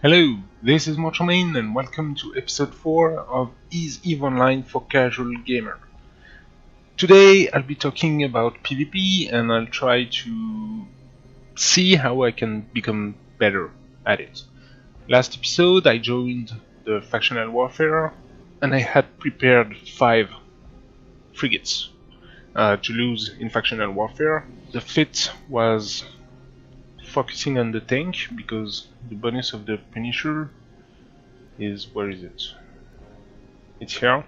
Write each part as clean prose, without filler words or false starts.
Hello, this is Motromain and welcome to episode 4 of Is EvE Online for Casual Gamer. Today I'll be talking about PvP and I'll try to see how I can become better at it. Last episode I joined the Factional Warfare and I had prepared 5 frigates to lose in Factional Warfare. The fit was focusing on the tank because the bonus of the Punisher is, where is it? It's here.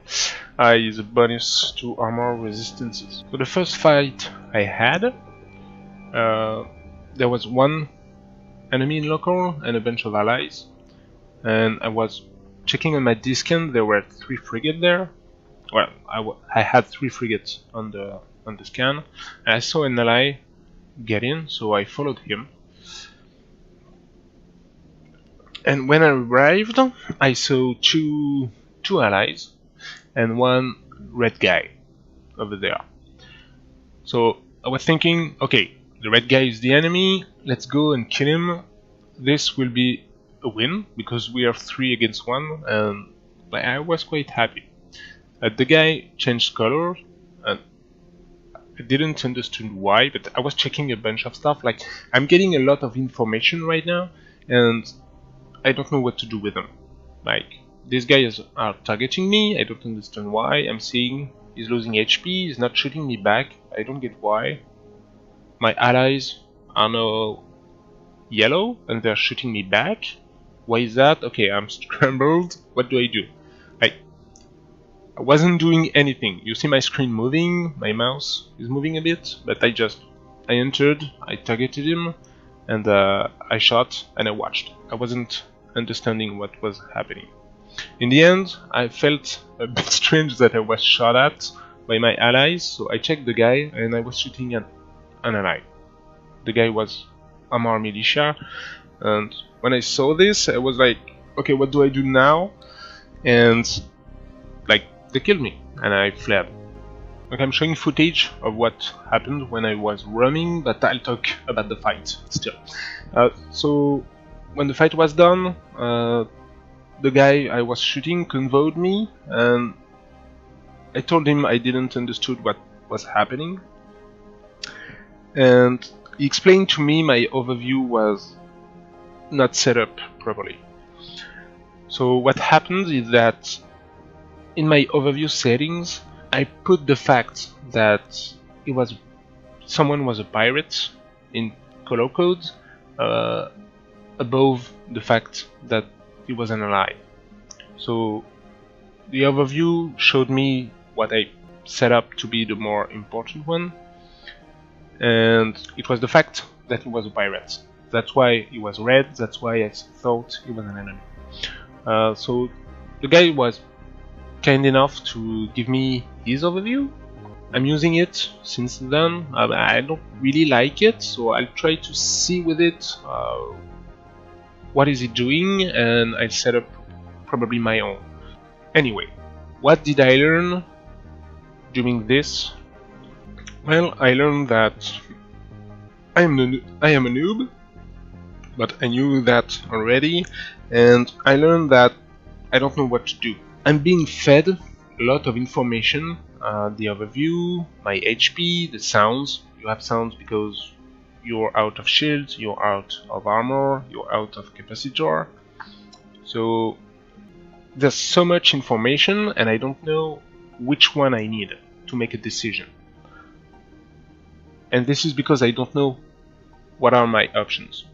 Is a bonus to armor resistances. So the first fight I had, there was one enemy in local and a bunch of allies, and I was checking on my discount. There were 3 frigates there. Well, I had 3 frigates on the scan, and I saw an ally get in, so I followed him. And when I arrived, I saw two allies and one red guy over there. So I was thinking, okay, the red guy is the enemy, let's go and kill him. This will be a win because we are 3 against 1, and I was quite happy. The guy changed color and I didn't understand why, but I was checking a bunch of stuff. Like, I'm getting a lot of information right now and I don't know what to do with them. Like, these guys are targeting me, I don't understand why. I'm seeing he's losing HP, he's not shooting me back, I don't get why. My allies are now yellow and they're shooting me back. Why is that? Okay, I'm scrambled, what do I do? I wasn't doing anything. You see my screen moving, my mouse is moving a bit, but I entered, I targeted him, and I shot and I watched. I wasn't understanding what was happening. In the end, I felt a bit strange that I was shot at by my allies, so I checked the guy and I was shooting at an ally. The guy was Amar Militia, and when I saw this, I was like, okay, what do I do now? And like, they killed me and I fled. Okay, I'm showing footage of what happened when I was roaming, but I'll talk about the fight still. So when the fight was done, the guy I was shooting convoyed me, and I told him I didn't understood what was happening, and he explained to me my overview was not set up properly. So what happened is that in my overview settings I put the fact that someone was a pirate in color codes above the fact that he was an ally. So the overview showed me what I set up to be the more important one, and it was the fact that he was a pirate. That's why he was red, that's why I thought he was an enemy. So the guy was kind enough to give me his overview. I'm using it since then. I don't really like it, so I'll try to see with it what is it doing, and I'll set up probably my own. Anyway, what did I learn doing this? Well, I learned that I am a noob, but I knew that already, and I learned that I don't know what to do. I'm being fed a lot of information, the overview, my HP, the sounds. You have sounds because you're out of shields, you're out of armor, you're out of capacitor. So there's so much information and I don't know which one I need to make a decision. And this is because I don't know what are my options.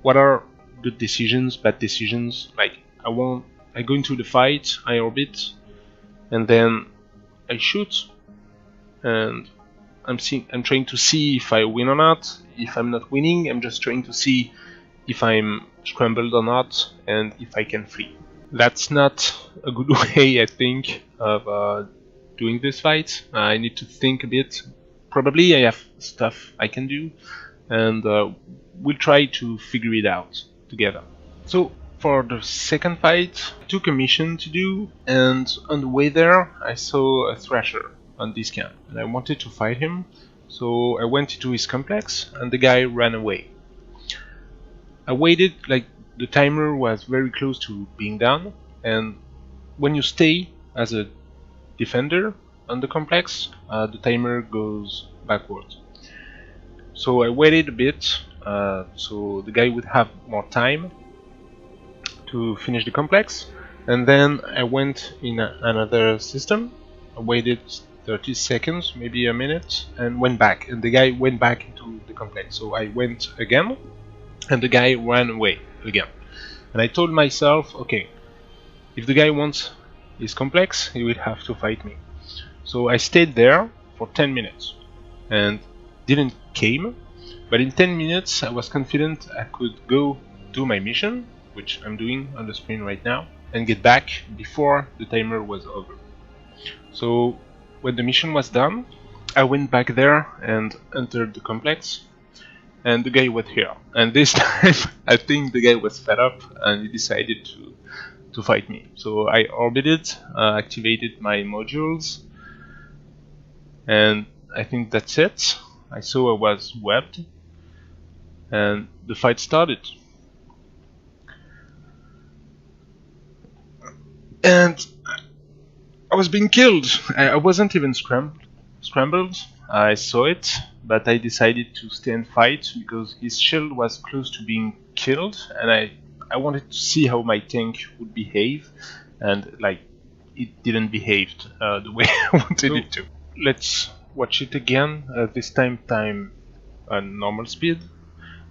What are good decisions, bad decisions? Like, I go into the fight, I orbit, and then I shoot, and I'm trying to see if I win or not. If I'm not winning, I'm just trying to see if I'm scrambled or not, and if I can flee. That's not a good way, I think, of doing this fight. I need to think a bit. Probably I have stuff I can do, and we'll try to figure it out together. So for the second fight, I took a mission to do, and on the way there I saw a Thrasher on this camp, and I wanted to fight him, so I went into his complex and the guy ran away. I waited like the timer was very close to being done, and when you stay as a defender on the complex, the timer goes backwards. So I waited a bit, so the guy would have more time to finish the complex, and then I went in another system. I waited 30 seconds, maybe a minute, and went back, and the guy went back into the complex. So I went again, and the guy ran away again. And I told myself, okay, if the guy wants his complex, he will have to fight me. So I stayed there for 10 minutes, and didn't came, but in 10 minutes I was confident I could go do my mission, which I'm doing on the screen right now, and get back before the timer was over. So when the mission was done, I went back there and entered the complex, and the guy was here. And this time I think the guy was fed up and he decided to fight me. So I orbited, activated my modules, and I think that's it. I saw I was webbed, and the fight started. And I was being killed. I wasn't even scrambled. I saw it, but I decided to stay and fight because his shield was close to being killed, and I wanted to see how my tank would behave, and like it didn't behave the way I wanted it to. Let's watch it again. This time on normal speed,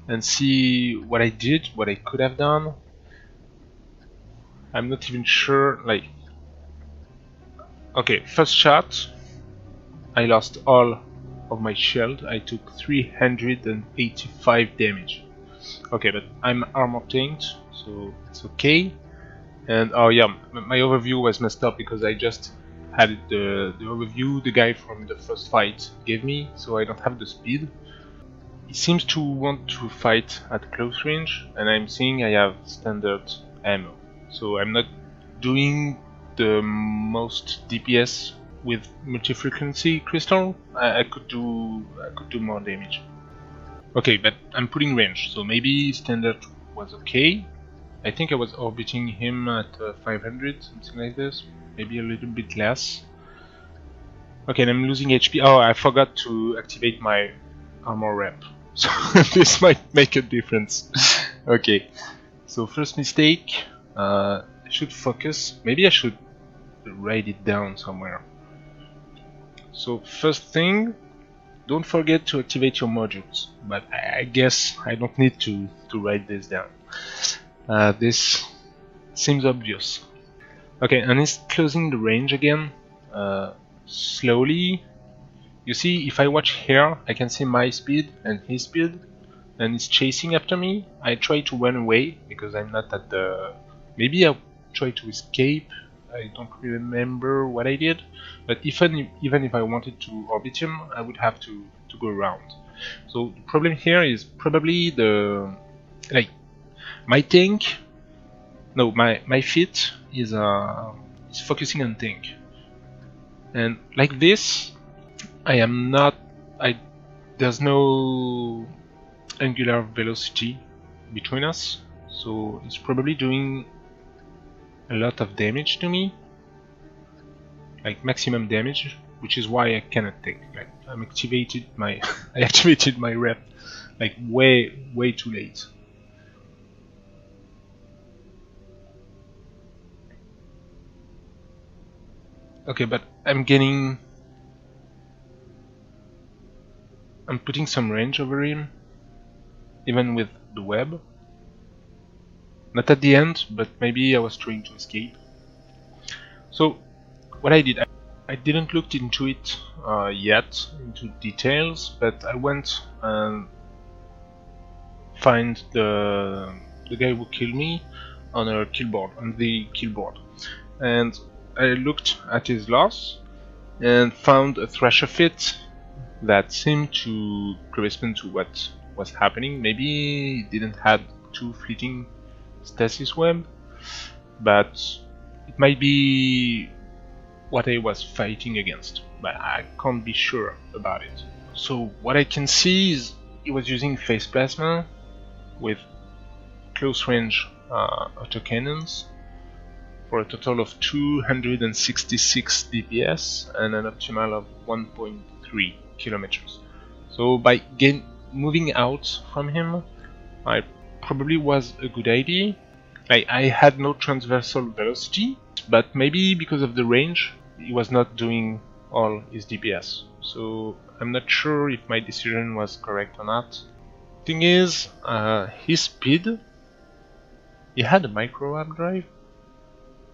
and see what I did, what I could have done. I'm not even sure. Like, okay, first shot, I lost all of my shield. I took 385 damage. Okay, but I'm armor tanked, so it's okay. And oh yeah, my overview was messed up because I just had the overview the guy from the first fight gave me, so I don't have the speed. He seems to want to fight at close range, and I'm seeing I have standard ammo, so I'm not doing the most DPS with multi-frequency crystal. I could do more damage. Okay, but I'm putting range, so maybe standard was okay. I think I was orbiting him at 500, something like this, maybe a little bit less. Okay, and I'm losing HP. Oh, I forgot to activate my armor rep, so this might make a difference. Okay, so first mistake. I should focus. Maybe I should write it down somewhere. So first thing, don't forget to activate your modules, but I guess I don't need to write this down. This seems obvious. Okay, and it's closing the range again, slowly. You see, if I watch here, I can see my speed and his speed, and it's chasing after me. I try to run away because I'm not at the... Maybe I try to escape. I don't remember what I did, but even if I wanted to orbit him, I would have to go around. So the problem here is probably the my tank. No, my feet is focusing on tank, and like this, I am not. There's no angular velocity between us, so it's probably doing a lot of damage to me, like maximum damage, which is why I cannot take. Like I activated my rep like way too late. Okay, but I'm putting some range over him, even with the web. Not at the end, but maybe I was trying to escape. So what I did, I didn't look into it yet, into details, but I went and find the guy who killed me on the kill board, and I looked at his loss and found a Thrasher fit that seemed to correspond to what was happening. Maybe he didn't have too fleeting stasis web, but it might be what I was fighting against, but I can't be sure about it. So what I can see is he was using phase plasma with close range autocannons for a total of 266 DPS and an optimal of 1.3 kilometers. So by moving out from him, I probably was a good idea. I had no transversal velocity, but maybe because of the range, he was not doing all his DPS. So I'm not sure if my decision was correct or not. Thing is, his speed, he had a micro warp drive?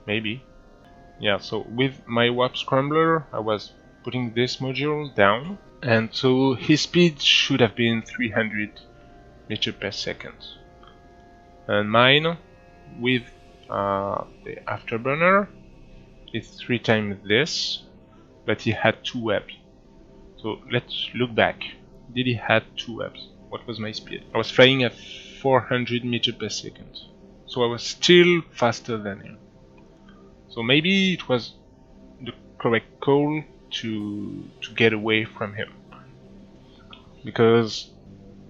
Maybe. Yeah, so with my warp scrambler, I was putting this module down, and so his speed should have been 300 meters per second. And mine, with the afterburner, is 3 times this, but he had 2 webs. So let's look back. Did he have 2 webs? What was my speed? I was flying at 400 meters per second. So I was still faster than him. So maybe it was the correct call to get away from him. Because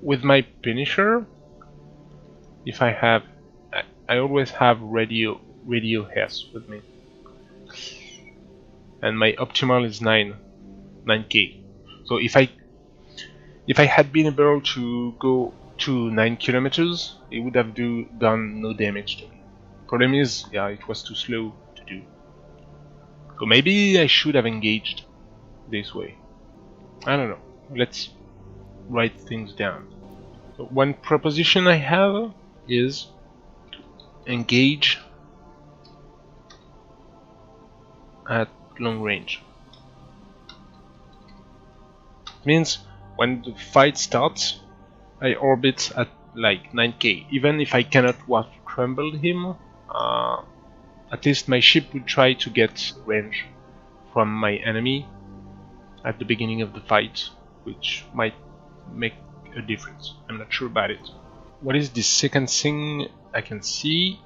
with my finisher, if I always have radio S with me. And my optimal is 9k. So if I had been able to go to 9 kilometers, it would have done no damage to me. Problem is, yeah, it was too slow to do. So maybe I should have engaged this way. I don't know. Let's write things down. So one proposition I have is to engage at long range. It means when the fight starts, I orbit at like 9k. Even if I cannot warp scramble him, at least my ship would try to get range from my enemy at the beginning of the fight, which might make a difference. I'm not sure about it. What is the second thing I can see,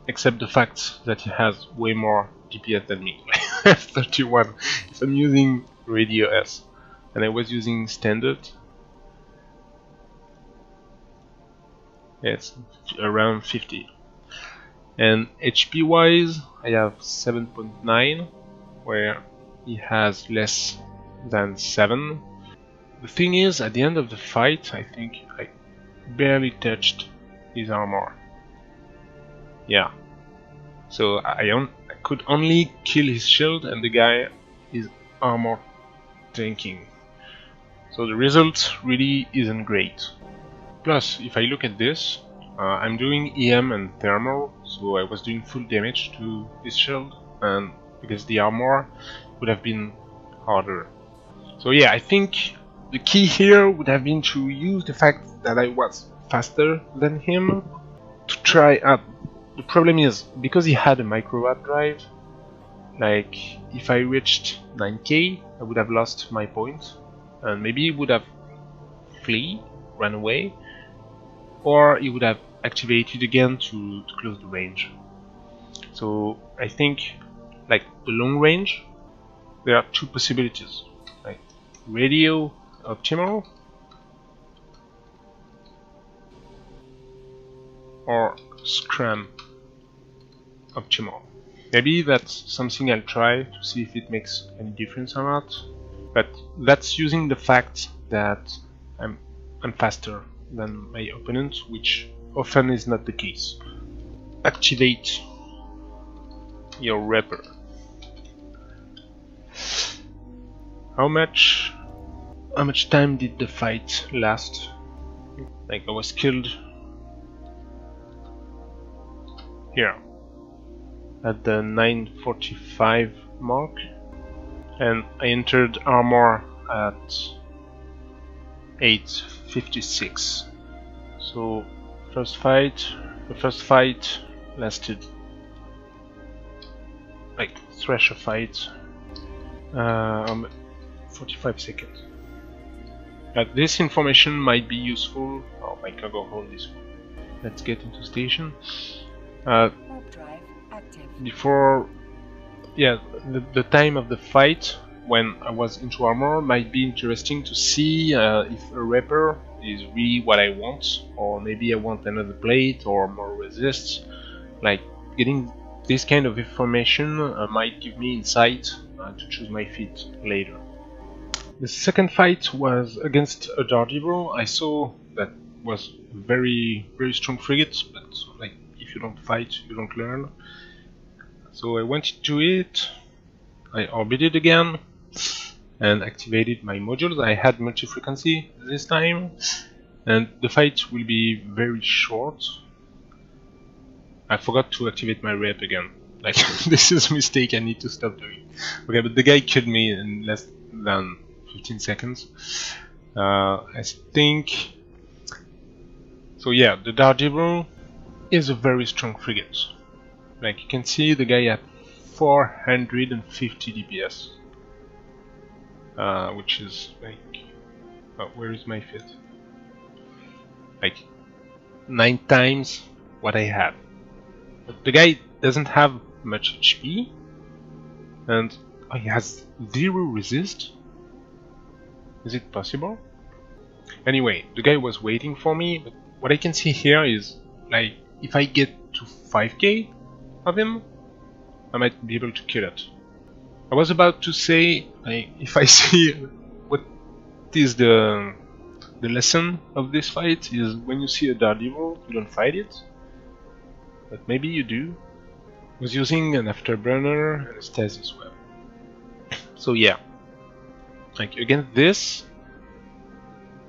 except the fact that he has way more DPS than me? 31 if I'm using radio S, and I was using standard. Yes, around 50. And HP wise, I have 7.9, where he has less than 7. The thing is, at the end of the fight, I think I barely touched his armor. Yeah. So I could only kill his shield, and the guy is armor tanking. So the result really isn't great. Plus, if I look at this, I'm doing EM and thermal, so I was doing full damage to his shield, and because the armor would have been harder. So yeah, I think the key here would have been to use the fact that I was faster than him to try up. The problem is, because he had a micro warp drive, like if I reached 9k, I would have lost my point, and maybe he would have run away, or he would have activated again to close the range. So I think, like the long range, there are 2 possibilities, like radio optimal or scram optimal. Maybe that's something I'll try to see if it makes any difference or not, but that's using the fact that I'm faster than my opponent, which often is not the case. Activate your Reaper. How much time did the fight last? Like, I was killed here at the 9:45 mark, and I entered armor at 8:56. So the first fight lasted like Thrasher fight 45 seconds. This information might be useful. Oh, my cargo hold is full. Let's get into station. Before, yeah, the time of the fight when I was into armor might be interesting to see if a Reaper is really what I want, or maybe I want another plate or more resists. Like, getting this kind of information might give me insight to choose my feat later. The second fight was against a Daredevil. I saw that was very strong frigate, but like, if you don't fight, you don't learn. So I went into it, I orbited again, and activated my modules. I had multi-frequency this time, and the fight will be very short. I forgot to activate my rep again. Like, this is a mistake I need to stop doing. Okay, but the guy killed me in less than 15 seconds. I think... So yeah, the Daredevil is a very strong frigate. Like, you can see the guy at 450 DPS. Which is like... Oh, where is my fit? Like, 9 times what I have. But the guy doesn't have much HP, and he has 0 resist. Is it possible? Anyway, the guy was waiting for me, but what I can see here is, like, if I get to 5k of him, I might be able to kill it. I was about to say, like, if I see what is the lesson of this fight is, when you see a Daredevil, you don't fight it. But maybe you do. I was using an afterburner and a stasis web. So yeah, like, against this,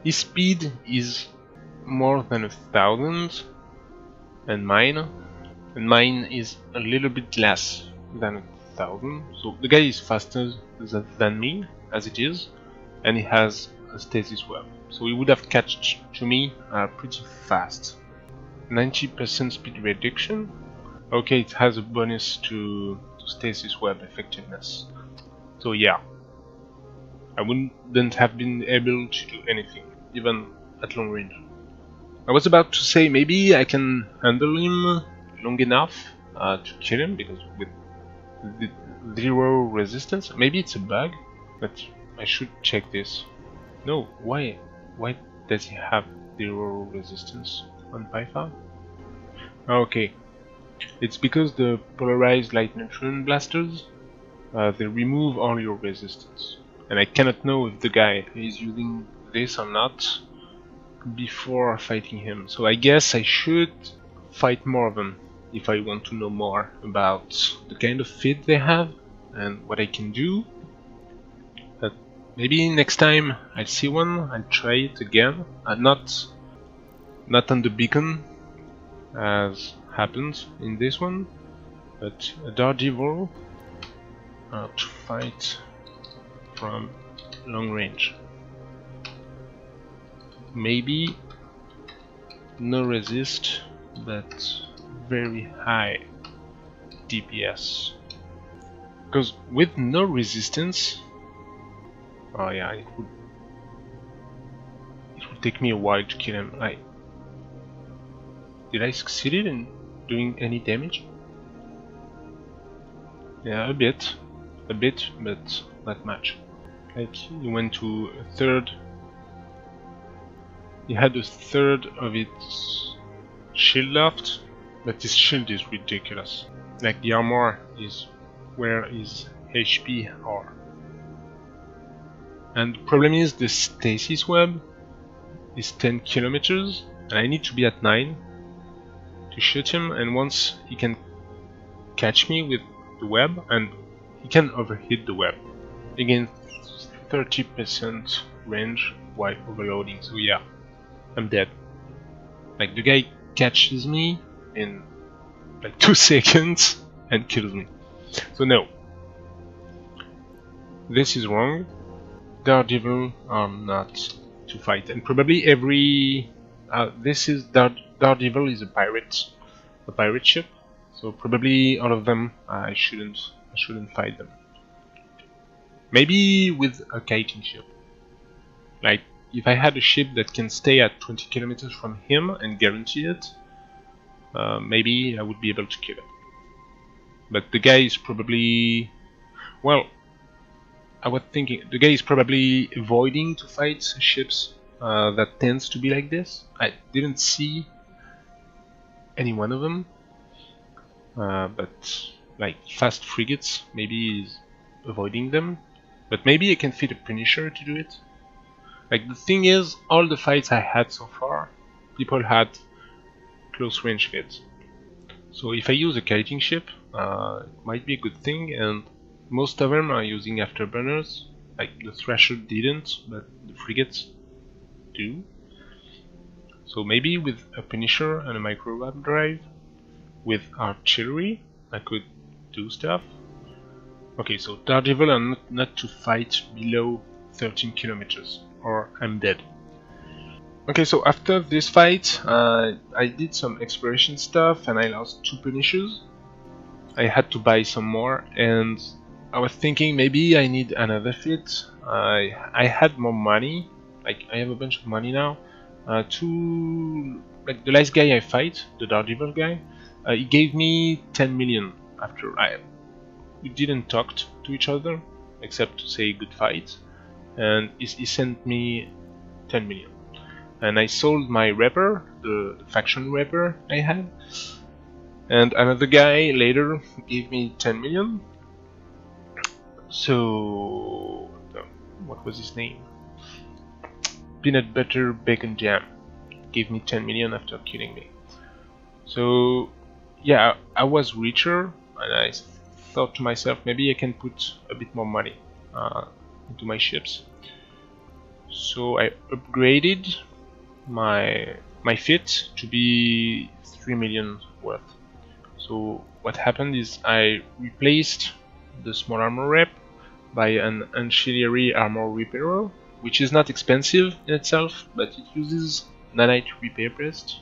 his speed is more than 1000, and mine is a little bit less than 1000. So the guy is faster than me, as it is, and he has a stasis web. So he would have catched to me pretty fast. 90% speed reduction. Okay, it has a bonus to stasis web effectiveness. So yeah, I wouldn't have been able to do anything, even at long range. I was about to say maybe I can handle him long enough to kill him, because with the 0 resistance, maybe it's a bug, but I should check this. No, why does he have 0 resistance on Python? Okay, it's because the polarized light neutron blasters, they remove all your resistance, and I cannot know if the guy is using this or not before fighting him. So I guess I should fight more of them if I want to know more about the kind of fit they have and what I can do. But maybe next time I see one, I'll try it again. Not on the beacon, as happens in this one, but a Daredevil to fight from long range. Maybe no resist, but very high DPS. Because with no resistance, oh yeah, it would take me a while to kill him. Did I succeed in doing any damage? Yeah, a bit, but not much. Like, he went to a third. He had a third of its shield left, but his shield is ridiculous. Like, the armor is where his HP are. And the problem is the stasis web is 10 kilometers, and I need to be at 9 to shoot him, and once he can catch me with the web, and he can overhit the web. Again, 30% range while overloading, so yeah, I'm dead. Like, the guy catches me in like 2 seconds and kills me. So no, this is wrong. Daredevil are not to fight, and probably every Daredevil is a pirate ship. So probably all of them I shouldn't fight them. Maybe with a kiting ship. Like, if I had a ship that can stay at 20 kilometers from him and guarantee it, maybe I would be able to kill it. But the guy is probably... Well, I was thinking, the guy is probably avoiding to fight ships that tends to be like this. I didn't see any one of them, but like fast frigates maybe is avoiding them, but maybe I can fit a Punisher to do it. Like the thing is, all the fights I had so far, people had close range hits. So if I use a kiting ship, it might be a good thing, and most of them are using afterburners. Like the Thrasher didn't, but the frigates do. So maybe with a Punisher and a micro warp drive, with artillery, I could do stuff. Okay, so Daredevil are not to fight below 13 kilometers, or I'm dead. Okay, so after this fight, I did some exploration stuff and I lost 2 Punishers. I had to buy some more, and I was thinking maybe I need another fit. I had more money, like I have a bunch of money now. Like the last guy I fight, the Daredevil guy, he gave me 10 million after we didn't talk to each other except to say good fight, and he sent me 10 million. And I sold my rapper, the faction rapper I had, and another guy later gave me 10 million. So what was his name? Peanut Butter Bacon Jam gave me 10 million after killing me. So yeah, I was richer, and I thought to myself maybe I can put a bit more money into my ships. So I upgraded my fit to be 3 million worth. So what happened is I replaced the small armor rep by an ancillary armor repairer, which is not expensive in itself, but it uses nanite repair breast,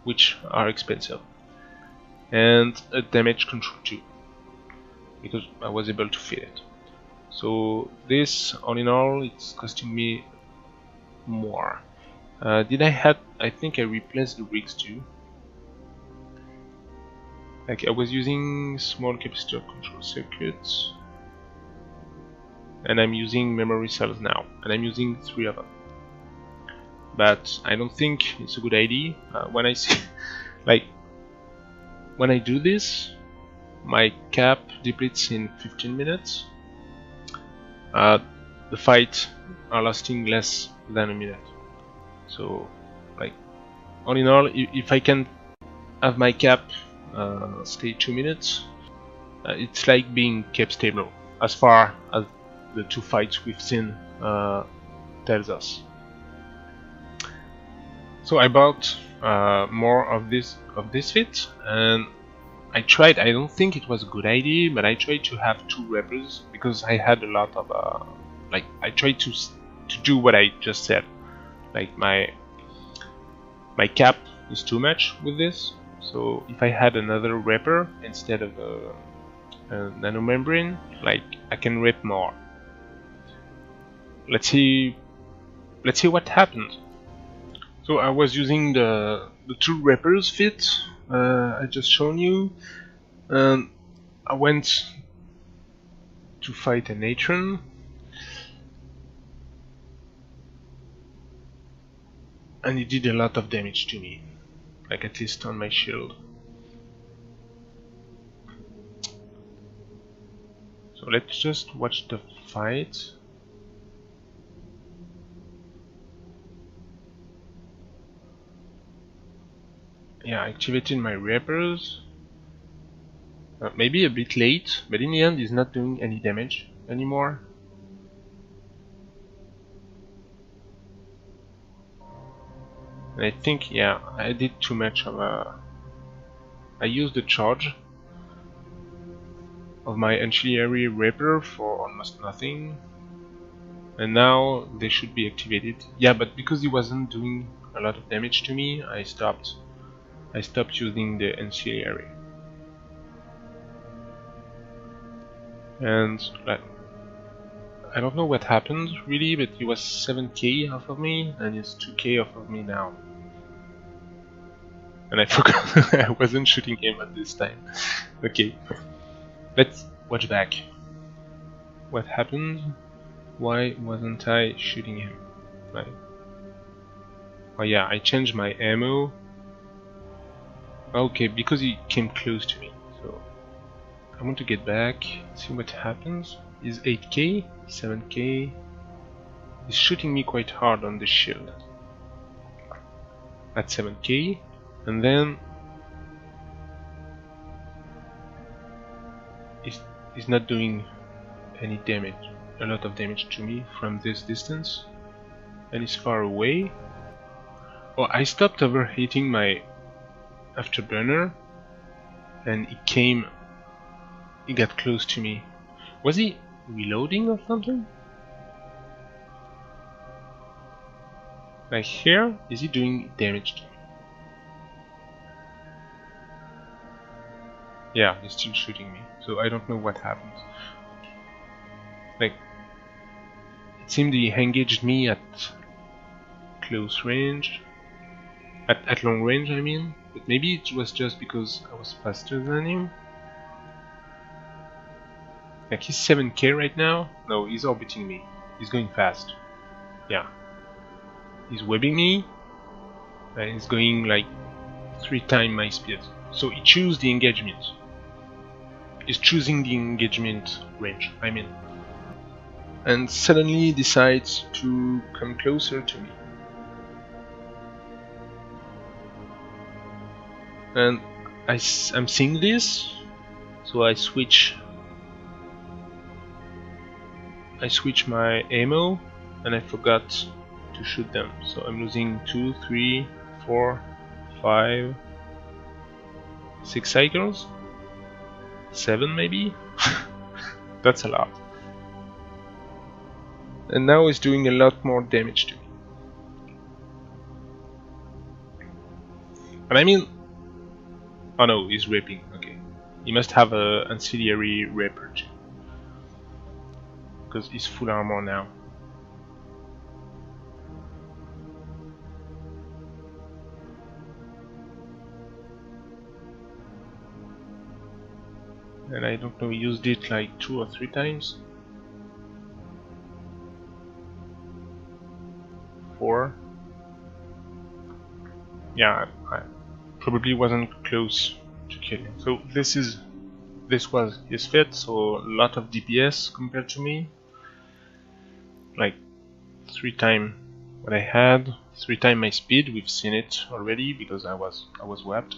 which are expensive, and a damage control too, because I was able to fit it. So this, all in all, it's costing me more. I think I replaced the rigs too. Like I was using small capacitor control circuits, and I'm using memory cells now, and I'm using 3 of them. But I don't think it's a good idea. When I see, like, when I do this, my cap depletes in 15 minutes. The fights are lasting less than a minute. So, like, all in all, if I can have my cap stay 2 minutes, it's like being cap stable, as far as the 2 fights we've seen tells us. So I bought more of this fit, and I tried. I don't think it was a good idea, but I tried to have 2 rappers because I had a lot of like I tried to do what I just said. Like my cap is too much with this, so if I had another wrapper instead of a nanomembrane, like I can wrap more. Let's see what happened. So I was using the 2 wrappers fit I just shown you, and I went to fight an Atron. And it did a lot of damage to me, like at least on my shield. So let's just watch the fight. Yeah, I activated my wrappers. Maybe a bit late, but in the end it's not doing any damage anymore. And I think, yeah, I did too much of a... I used the charge of my ancillary wrapper for almost nothing. And now they should be activated. Yeah, but because it wasn't doing a lot of damage to me, I stopped using the ancillary. And like, I don't know what happened really, but it was 7k off of me, and it's 2k off of me now. And I forgot I wasn't shooting him at this time. Okay, let's watch back. What happened? Why wasn't I shooting him? Right. Oh yeah, I changed my ammo. Okay, because he came close to me. So I want to get back, see what happens. Is 8k, 7k. He's shooting me quite hard on the shield. At 7k, and then he's not doing any damage, a lot of damage to me from this distance, and he's far away. Oh, I stopped overheating my afterburner, and he got close to me. Was he reloading or something? Like here, is he doing damage to me? Yeah, he's still shooting me, so I don't know what happened. Like, it seemed he engaged me at close range, at long range I mean, but maybe it was just because I was faster than him. Like, he's 7k right now. No, he's orbiting me. He's going fast. Yeah. He's webbing me, and he's going like 3 times my speed. So he chose the engagement. He's choosing the engagement range, I mean. And suddenly decides to come closer to me. And I'm seeing this, so I switch my ammo, and I forgot to shoot them. So I'm losing 2, 3, 4, 5, 6 cycles? 7 maybe? That's a lot. And now he's doing a lot more damage to me. And I mean... Oh no, he's ripping, okay. He must have an ancillary ripper too. Because he's full armor now. And I don't know, he used it like 2 or 3 times. 4. Yeah, I probably wasn't close to kill him. So this was his fit, so a lot of DPS compared to me. Like 3 times what I had, 3 times my speed. We've seen it already because I was webbed.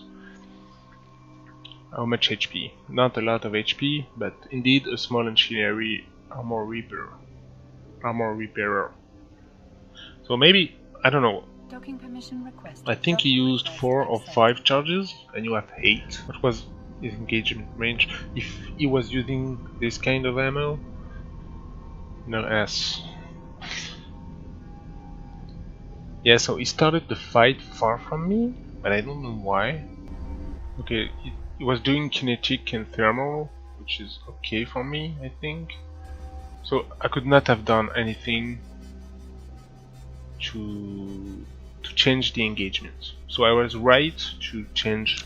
How much HP? Not a lot of HP, but indeed a small ancillary armor repairer. So maybe, I don't know. Docking permission requested. I think he used 4 or 5 charges, and you have 8. What was his engagement range? If he was using this kind of ammo? No S. Yeah, so he started the fight far from me, but I don't know why. Okay, he was doing kinetic and thermal, which is okay for me, I think. So I could not have done anything to change the engagement. So I was right to change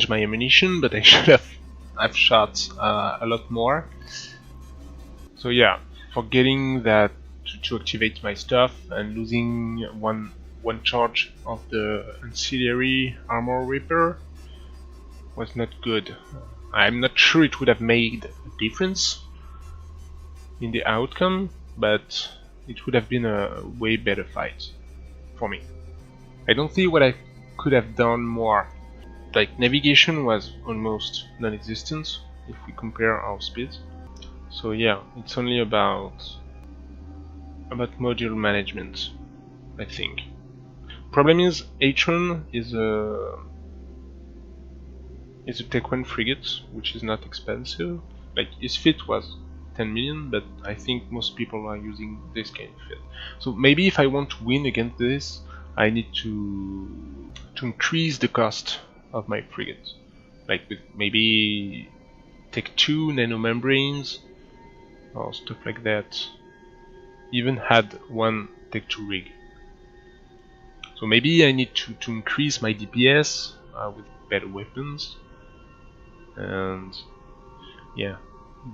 my ammunition, but I should have shot a lot more. So yeah, forgetting that to activate my stuff and losing one charge of the ancillary armor repair was not good. I'm not sure it would have made a difference in the outcome, but it would have been a way better fight for me. I don't see what I could have done more. Like, navigation was almost non-existent if we compare our speeds. So yeah, it's only about module management, I think. Problem is, Atron is a Tech 1 frigate, which is not expensive. Like, his fit was 10 million, but I think most people are using this kind of fit. So maybe if I want to win against this, I need to increase the cost of my frigate. Like, with maybe Tech 2 nanomembranes or stuff like that. Even had one Tech 2 rig. So maybe I need to increase my DPS with better weapons, and yeah,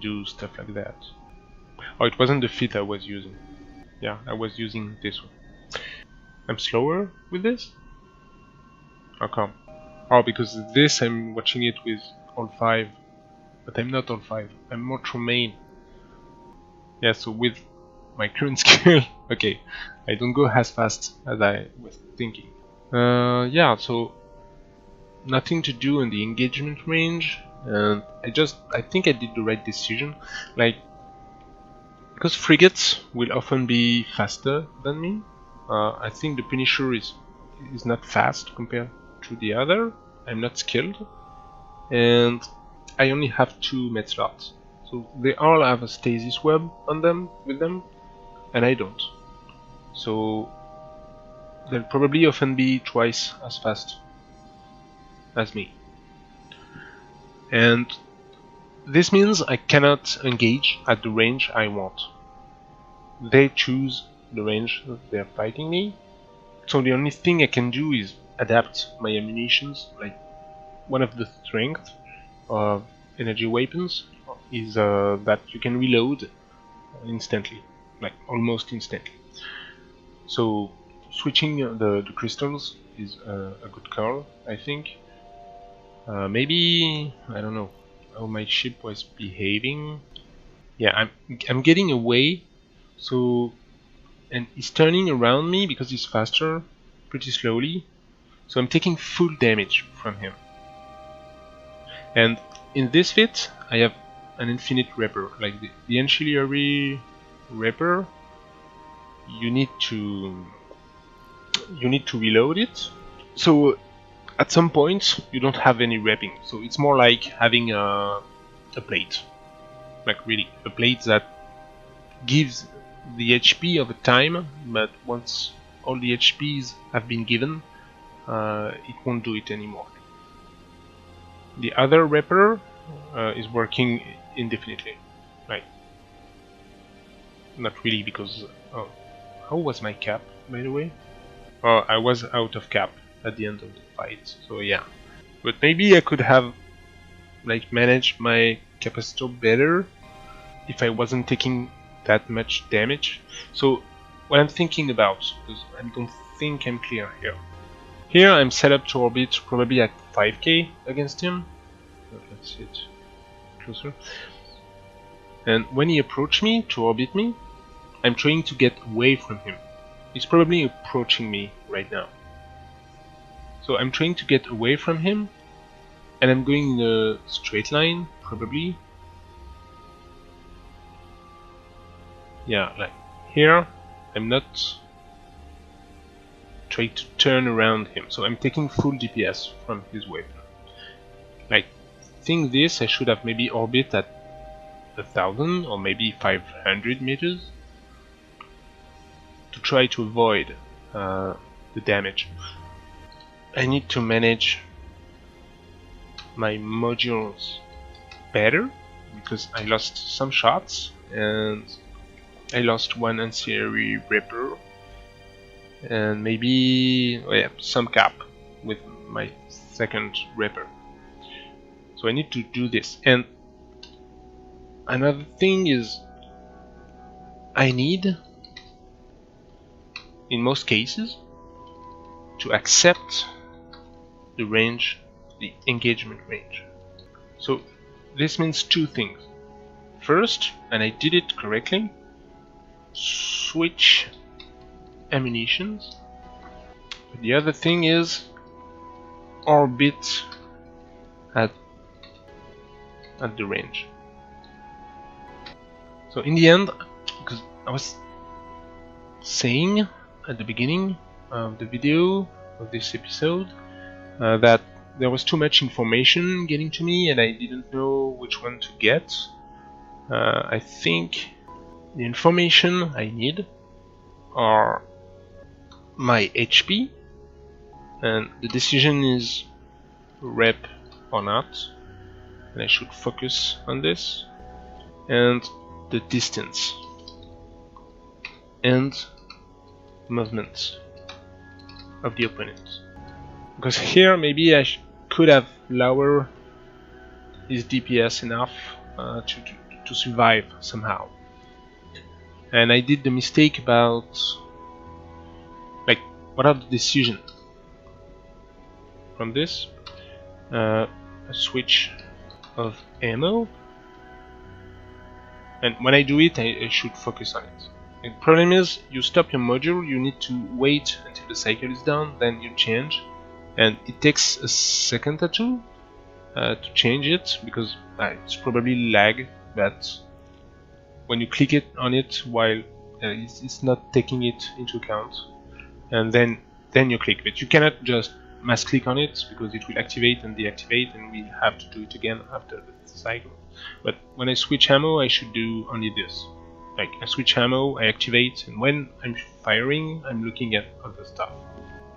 do stuff like that. Oh, it wasn't the fit I was using. Yeah, I was using this one. I'm slower with this? How come? Oh, because this I'm watching it with all 5, but I'm not all 5. I'm more Tremaine. Yeah, so with my current skill, okay, I don't go as fast as I was thinking. Yeah, so nothing to do in the engagement range, and I think I did the right decision. Like, because frigates will often be faster than me, I think the Punisher is not fast compared to the other. I'm not skilled, and I only have 2 med slots. So they all have a stasis web on them with them, and I don't. So they'll probably often be twice as fast as me. And this means I cannot engage at the range I want. They choose the range that they're fighting me. So the only thing I can do is adapt my ammunitions. Like, one of the strengths of energy weapons is that you can reload instantly, like almost instantly. So switching the crystals is a good call, I think. Maybe, I don't know how my ship was behaving. Yeah, I'm getting away, so, and he's turning around me because he's faster, pretty slowly. So I'm taking full damage from him. And in this fit, I have an infinite Reaper. Like the ancillary Reaper, you need to reload it. So at some point you don't have any wrapping. So it's more like having a plate. Like really, a plate that gives the HP of a time, but once all the HPs have been given, it won't do it anymore. The other Reaper is working indefinitely. Like, not really, because how was my cap, by the way? Oh, I was out of cap at the end of the fight, so yeah. But maybe I could have like managed my capacitor better if I wasn't taking that much damage. So what I'm thinking about, because I don't think I'm clear here. Here I'm set up to orbit probably at 5k against him. Let's see it closer. And when he approached me to orbit me, I'm trying to get away from him. He's probably approaching me right now. So I'm trying to get away from him, and I'm going in a straight line, probably. Yeah, like here, I'm not trying to turn around him, so I'm taking full DPS from his weapon. Like, think this, I should have maybe orbit at 1000 or maybe 500 meters to try to avoid the damage. I need to manage my modules better because I lost some shots and I lost one ancillary Reaper and maybe some cap with my second Reaper. So I need to do this. And another thing is I need, in most cases, to accept the range, the engagement range. So this means 2 things. First, and I did it correctly, switch ammunitions. The other thing is orbit at the range. So in the end, because I was saying at the beginning of the video of this episode that there was too much information getting to me and I didn't know which one to get. I think the information I need are my HP, and the decision is rep or not, and I should focus on this, and the distance and movement of the opponent. Because here maybe I could have lowered his DPS enough to survive somehow. And I did the mistake about, like, what are the decisions from this? A switch of ammo, and when I do it, I should focus on it. The problem is, you stop your module, you need to wait until the cycle is done, then you change, and it takes a second or two to change it, because it's probably lag, but when you click it on it while it's not taking it into account, and then you click, but you cannot just mass click on it because it will activate and deactivate, and we have to do it again after the cycle. But when I switch ammo, I should do only this. Like, I switch ammo, I activate, and when I'm firing, I'm looking at other stuff.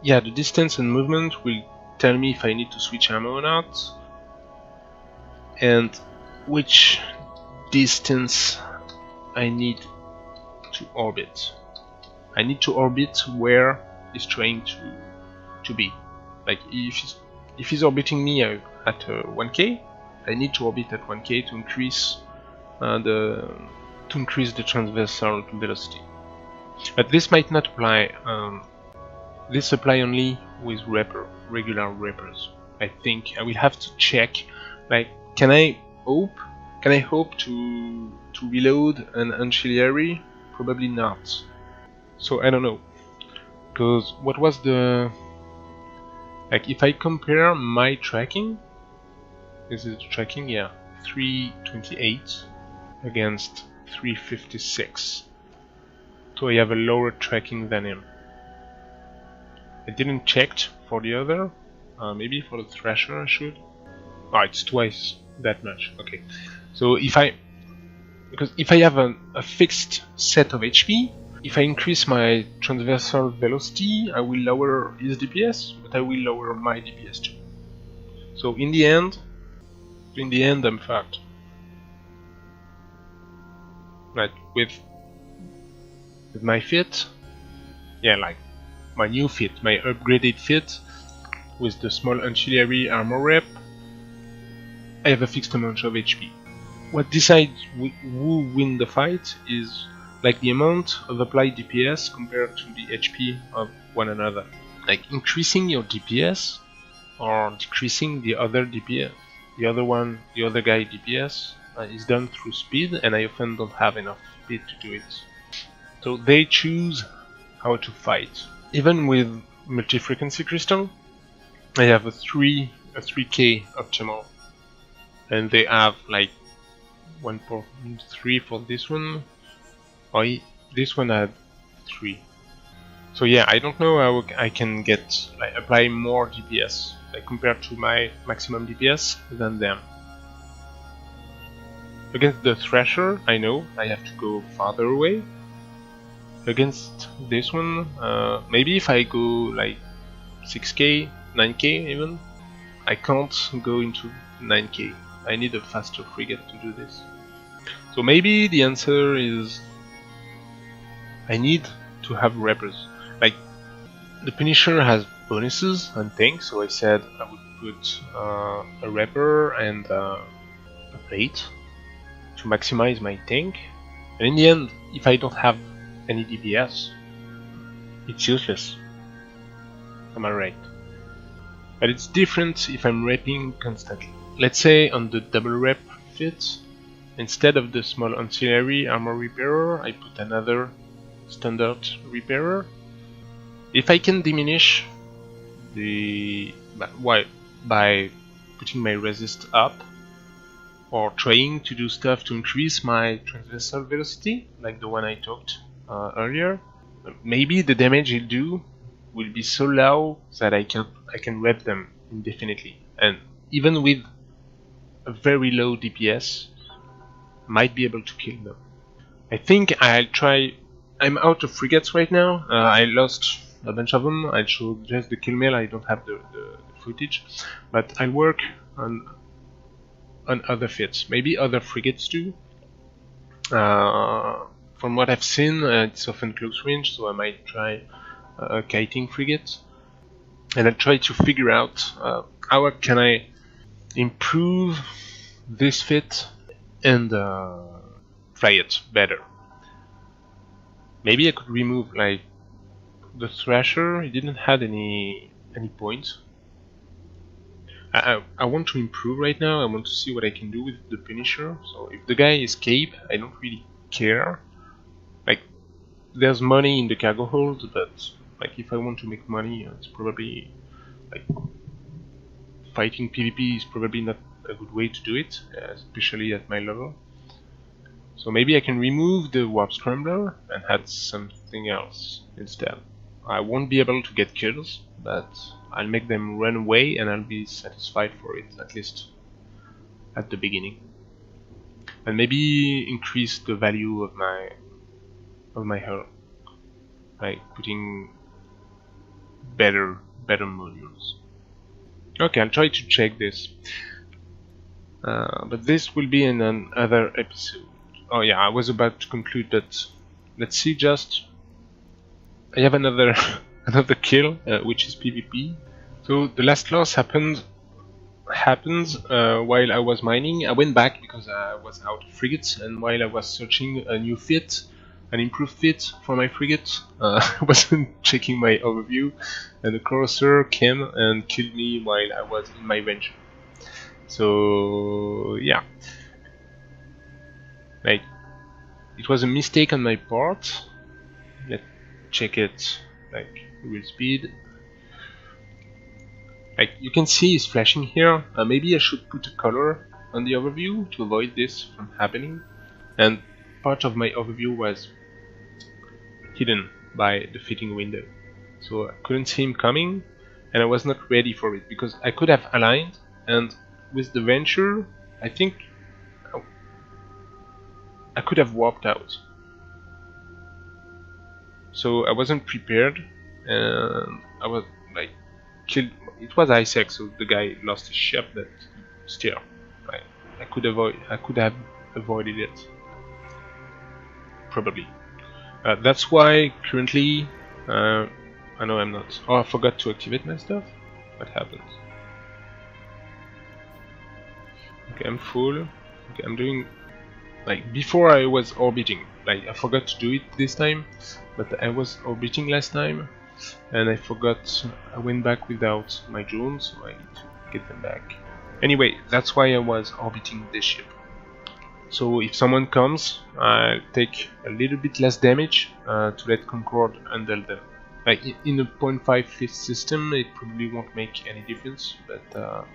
Yeah, the distance and movement will tell me if I need to switch ammo or not, and which distance I need to orbit. I need to orbit where it's trying to be. Like, if he's orbiting me at 1k, I need to orbit at 1k to increase the transversal velocity. But this might not apply. This apply only with regular wrappers. I think I will have to check. Like, can I hope to reload an ancillary? Probably not. So I don't know. Because what was the... Like, if I compare my tracking, this is tracking, yeah, 328 against 356. So I have a lower tracking than him. I didn't check for the other. Maybe for the Thrasher I should. Oh, it's twice that much. Okay. So if I have a fixed set of HP, if I increase my transversal velocity, I will lower his DPS, but I will lower my DPS too. So in the end, I'm fucked. Like, with my fit, yeah, like my new fit, my upgraded fit, with the small ancillary armor rep, I have a fixed amount of HP. What decides who win the fight is like the amount of applied DPS compared to the HP of one another. Like, increasing your DPS or decreasing the other DPS, the other guy DPS is done through speed, and I often don't have enough speed to do it. So they choose how to fight. Even with multi-frequency crystal, I have a 3k optimal, and they have like 1.3 for this one. This one had 3. So yeah, I don't know how I can get apply more DPS compared to my maximum DPS than them. Against the Thrasher, I know I have to go farther away. Against this one, maybe if I go like 6k, 9k even, I can't go into 9k. I need a faster frigate to do this. So maybe the answer is I need to have rappers. Like, the Punisher has bonuses and things, so I said I would put a rapper and a plate to maximize my tank. And in the end, if I don't have any DPS, it's useless. Am I right? But it's different if I'm repping constantly. Let's say on the double rep fit, instead of the small ancillary armor repairer, I put another standard repairer. If I can diminish the by putting my resist up, or trying to do stuff to increase my transversal velocity, like the one I talked earlier, maybe the damage he'll do will be so low that I can rep them indefinitely, and even with a very low DPS, might be able to kill them. I think I'll try. I'm out of frigates right now. I lost a bunch of them. I'll show just the kill mail. I don't have the footage, but I'll work on other fits, maybe other frigates too. From what I've seen, it's often close range, so I might try a kiting frigate, and I'll try to figure out how can I improve this fit and fly it better. Maybe I could remove like the Thrasher, he didn't have any points. I want to improve right now. I want to see what I can do with the Punisher. So if the guy escape, I don't really care. Like, there's money in the cargo hold, but like if I want to make money, it's probably like fighting PvP is probably not a good way to do it, especially at my level. So maybe I can remove the Warp Scrambler and add something else instead. I won't be able to get kills, but I'll make them run away and I'll be satisfied for it, at least at the beginning. And maybe increase the value of my hull, like putting better modules. Okay, I'll try to check this. But this will be in another episode. Oh yeah, I was about to conclude, but let's see just... I have another kill, which is PvP. So the last loss happens while I was mining. I went back because I was out of frigates, and while I was searching a new fit, an improved fit for my frigate, I wasn't checking my overview, and the Corsair came and killed me while I was in my venture. So yeah, like it was a mistake on my part. Let's check it like real speed. Like you can see it's flashing here. Maybe I should put a color on the overview to avoid this from happening. And part of my overview was hidden by the fitting window, so I couldn't see him coming, and I was not ready for it because I could have aligned, and with the venture I think I could have walked out. So I wasn't prepared, and I was like killed. It was Isaac, so the guy lost his ship, but still, I could have avoided it, probably. That's why currently, I know I'm not. Oh, I forgot to activate my stuff. What happened? Okay, I'm full. Okay, I'm doing like before I was orbiting. Like I forgot to do it this time, but I was orbiting last time, and I forgot. I went back without my drones, so I need to get them back. Anyway, that's why I was orbiting this ship. So if someone comes, I'll take a little bit less damage to let Concord handle them. Like in a 0.5 fifth system, it probably won't make any difference, but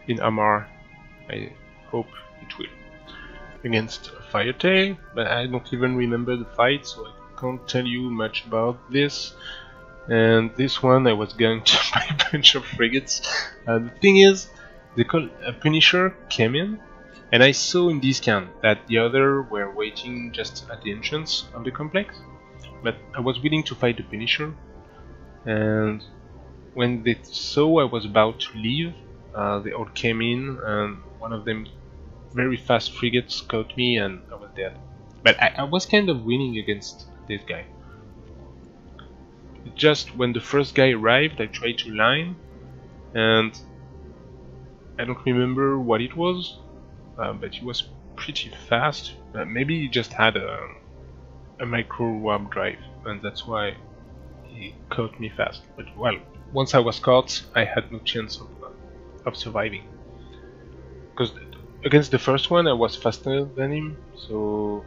in Amar, I hope it will. Against Firetail, but I don't even remember the fight, so I can't tell you much about this. And this one, I was going to buy a bunch of frigates. The thing is, the Punisher came in, and I saw in this scan that the other were waiting just at the entrance of the complex, but I was willing to fight the Punisher, and when they saw I was about to leave, they all came in, and one of them very fast frigates caught me and I was dead. But I was kind of winning against this guy. Just when the first guy arrived, I tried to line, and I don't remember what it was, but he was pretty fast. Maybe he just had a micro warp drive, and that's why he caught me fast. But well, once I was caught, I had no chance of surviving. Because against the first one, I was faster than him, so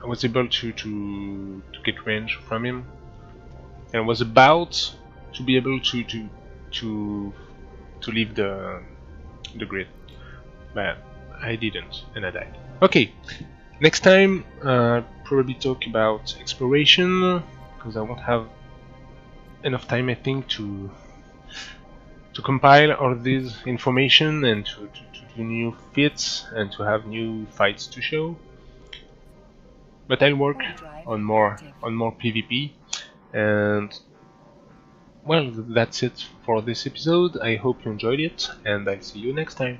I was able to get range from him, and I was about to be able to leave the grid, but I didn't, and I died. Okay, next time probably talk about exploration, because I won't have enough time, I think, to compile all this information and to do new fits and to have new fights to show. But I'll work on more PvP, and well, that's it for this episode. I hope you enjoyed it, and I'll see you next time.